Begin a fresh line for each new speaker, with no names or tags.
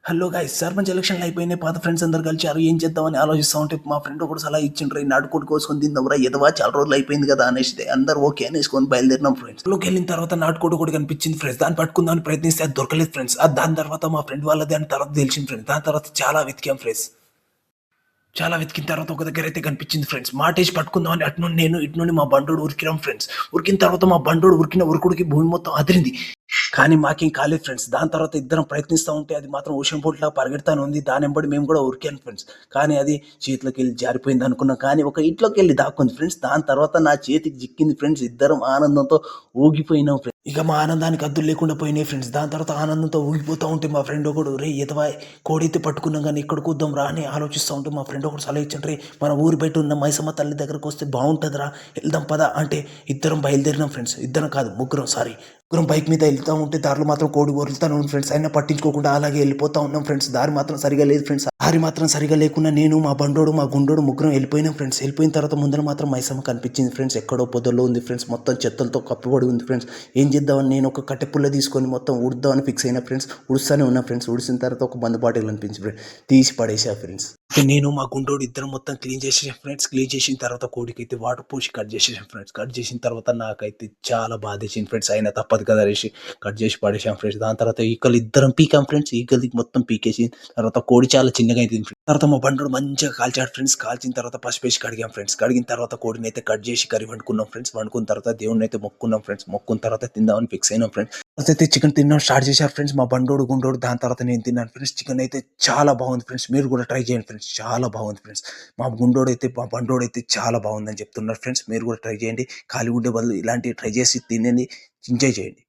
Hello guys, sarpanch ఎలక్షన్లు అయిపోయినాయి. పాత ఫ్రెండ్స్ అందరు కలిసారు. ఏం చేద్దామని ఆలోచిస్తా ఉంటే మా ఫ్రెండ్ ఒకటి సలహా ఇచ్చిండ్రు, ఈ నాటుకోడి కోసుకొని తిందాంరా ఎదవా, చాలా రోజులు అయిపోయింది కదా అనేసి అందరు ఓకే అనేసుకొని బయలుదేరినాం ఫ్రెండ్స్. లోకి వెళ్ళిన తర్వాత నాటుకోడి ఒకటి కనిపించింది ఫ్రెండ్స్. దాన్ని పట్టుకుందామని ప్రయత్నిస్తే అది దొరకలేదు ఫ్రెండ్స్. దాని తర్వాత మా ఫ్రెండ్ వాళ్ళది అని తర్వాత తెలిసింది ఫ్రెండ్స్. దాని తర్వాత చాలా వెతికాం ఫ్రెండ్స్. చాలా వెతికిన తర్వాత ఒక దగ్గర అయితే కనిపించింది ఫ్రెండ్స్. మాటేసి పట్టుకుందామని అటు నుండి నేను ఇటు నుండి మా బండోడు ఉరికినాం ఫ్రెండ్స్. ఉరికిన తర్వాత మా బండోడు ఉరికిన ఉరుకుడికి భూమి మొత్తం అదిరింది. కానీ మాకేం కాలేదు ఫ్రెండ్స్. దాని తర్వాత ఇద్దరం ప్రయత్నిస్తూ ఉంటే అది మాత్రం ఓషన్ బోట్ లాగా పరిగెడతానే ఉంది. దాని వెంబడి మేము కూడా ఉరికాను ఫ్రెండ్స్. కానీ అది చేతిలోకి వెళ్ళి జారిపోయింది అనుకున్నాం, కానీ ఒక ఇంట్లోకి వెళ్ళి దాక్కుంది ఫ్రెండ్స్. దాని తర్వాత నా చేతికి చిక్కింది ఫ్రెండ్స్. ఇద్దరం ఆనందంతో ఊగిపోయినాం ఫ్రెండ్స్. ఇక మా ఆనందానికి అద్దులు లేకుండా పోయినాయి ఫ్రెండ్స్. దాని తర్వాత ఆనందంతో ఊగిపోతూ ఉంటే మా ఫ్రెండ్ ఒకడు, రే ఎదవా కోడైతే పట్టుకున్నాం కానీ ఇక్కడ కూద్దాం రా అని ఆలోచిస్తూ ఉంటే మా ఫ్రెండ్ ఒకడు సలహా ఇచ్చాడు, రే మన ఊరు బయట ఉన్న మైసమ్మ తల్లి దగ్గరకు వస్తే బాగుంటుందిరా, వెళ్దాం పదా అంటే ఇద్దరం బయలుదేరినాం ఫ్రెండ్స్. ఇద్దరం కాదు, ముగ్గురం, సారీ ముగ్గురం బైక్ మీద వెళ్తూ ఉంటే దారిలో మాత్రం కోడి వరులుతాను ఉంది ఫ్రెండ్స్. అయినా పట్టించుకోకుండా అలాగే వెళ్ళిపోతా ఉన్నాం ఫ్రెండ్స్. దారి మాత్రం సరిగా లేదు ఫ్రెండ్స్. దారి మాత్రం సరిగా లేకుండా నేను, మా బండోడు, మా గుండోడు ముగ్గురం వెళ్ళిపోయినాం ఫ్రెండ్స్. వెళ్ళిపోయిన తర్వాత ముందర మాత్రం మైసమ్మ కనిపించింది ఫ్రెండ్స్. ఎక్కడో పొదల్లో ఉంది ఫ్రెండ్స్. మొత్తం చెత్తలతో కప్పుబడి ఉంది ఫ్రెండ్స్. ఏం చేద్దామని నేను ఒక కట్టె పుల్ల తీసుకొని మొత్తం ఉడుద్దామని ఫిక్స్ అయినా ఫ్రెండ్స్. ఉడుస్తానే ఉన్నా ఫ్రెండ్స్. ఉడిసిన తర్వాత ఒక బందు బాటిల్ అనిపించి ఫ్రెండ్స్, తీసి పడేసా ఫ్రెండ్స్. నేను మా గుండోడు ఇద్దరం మొత్తం క్లీన్ చేసేసాం ఫ్రెండ్స్. క్లీన్ చేసిన తర్వాత కోడికి అయితే వాటర్ పోసి కట్ చేసేసాం ఫ్రెండ్స్. కట్ చేసిన తర్వాత నాకైతే చాలా బాధేసింది ఫ్రెండ్స్. అయినా తప్పదు కదా అనేసి కట్ చేసి పడేసాం ఫ్రెండ్స్. దాని తర్వాత ఈకలు ఇద్దరం పీకాం ఫ్రెండ్స్. ఈకలకి మొత్తం పీకేసి తర్వాత కోడి చాలా చిన్నగా అయింది ఫ్రెండ్స్. తర్వాత మా బండోడు మంచిగా కాల్చాడు ఫ్రెండ్స్. కాల్చిన తర్వాత పసుపేసి కడిగాం ఫ్రెండ్స్. కడిగిన తర్వాత కోడిని అయితే కట్ చేసి కర్రీ వండుకున్నాం ఫ్రెండ్స్. వండుకున్న తర్వాత దేవుడిని అయితే మొక్కున్నాం ఫ్రెండ్స్. మొక్కున్న తర్వాత తిందామని ఫిక్స్ అయినాం ఫ్రెండ్స్. అయితే చికెన్ తినడం స్టార్ట్ చేశారు ఫ్రెండ్స్ మా బండోడు గుండోడు. దాని తర్వాత నేను తిన్నాను ఫ్రెండ్స్. చికెన్ అయితే చాలా బాగుంది ఫ్రెండ్స్. మీరు కూడా ట్రై చేయండి ఫ్రెండ్స్, చాలా బాగుంది ఫ్రెండ్స్. మా గుండోడు అయితే, మా బండోడు అయితే చాలా బాగుందని చెప్తున్నారు ఫ్రెండ్స్. మీరు కూడా ట్రై చేయండి. ఖాళీ ఉండే బదులు ఇలాంటివి ట్రై చేసి తినండి, ఎంజాయ్ చేయండి.